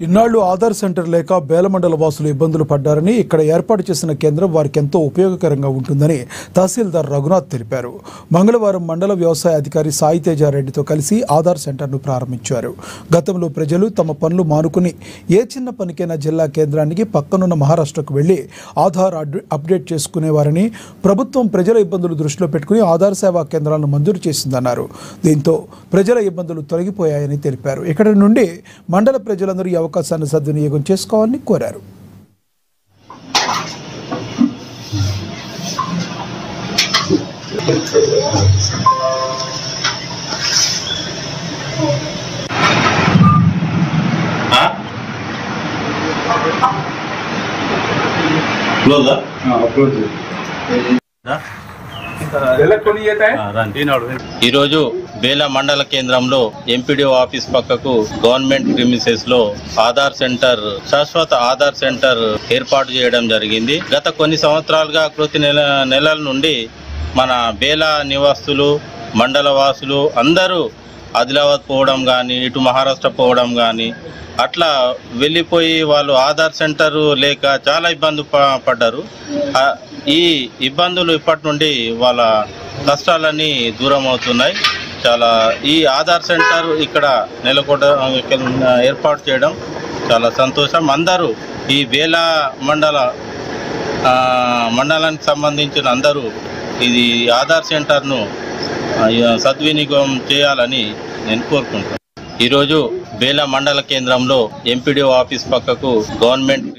ఇన్నాళ్లు ఆధార్ సెంటర్ లేక బేలమండల వాసులు ఇబ్బందులు పడ్డారని ఇక్కడ ఏర్పాటు చేసిన కేంద్రం వారికి ఎంతో ఉపయోగకరంగా ఉంటుందని తహసీల్దార్ రఘునాథ్ తెలిపారు. మంగళవారం మండల వ్యవసాయ అధికారి సాయి తేజారెడ్డితో కలిసి ఆధార్ సెంటర్ను ప్రారంభించారు. గతంలో ప్రజలు తమ పనులు మానుకుని ఏ చిన్న పనికైనా జిల్లా కేంద్రానికి పక్కనున్న మహారాష్ట్రకు వెళ్లి ఆధార్ అప్డేట్ చేసుకునేవారని, ప్రభుత్వం ప్రజల ఇబ్బందులు దృష్టిలో పెట్టుకుని ఆధార్ సేవా కేంద్రాలను మంజూరు చేసిందన్నారు. దీంతో ప్రజల ఇబ్బందులు తొలగిపోయాయని తెలిపారు. ఇక్కడ నుండి మండల ప్రజలందరూ అవకాశాన్ని సద్వినియోగం చేసుకోవాలని కోరారు. ఈరోజు బేల మండల కేంద్రంలో ఎంపీడీఓ ఆఫీస్ పక్కకు గవర్నమెంట్ ప్రిమిసెస్ లో ఆధార్ సెంటర్, శాశ్వత ఆధార్ సెంటర్ ఏర్పాటు చేయడం జరిగింది. గత కొన్ని సంవత్సరాలుగా కృతి నెలల నుండి మన బేల నివాసులు, మండల వాసులు అందరూ ఆదిలాబాద్ పోవడం కానీ, ఇటు మహారాష్ట్ర పోవడం కానీ అట్లా వెళ్ళిపోయి వాళ్ళు ఆధార్ సెంటర్ లేక చాలా ఇబ్బంది పడ్డారు. ఈ ఇబ్బందులు ఇప్పటి నుండి వాళ్ళ కష్టాలన్నీ దూరం అవుతున్నాయి. చాలా ఈ ఆధార్ సెంటర్ ఇక్కడ ఏర్పాటు చేయడం చాలా సంతోషం. అందరూ ఈ బేల మండలానికి సంబంధించిన అందరూ ఇది ఆధార్ సెంటర్ను సద్వినియోగం చేయాలని నేను కోరుకుంటున్నాను. ఈరోజు బేల మండల కేంద్రంలో ఎంపీడీఓ ఆఫీస్ పక్కకు గవర్నమెంట్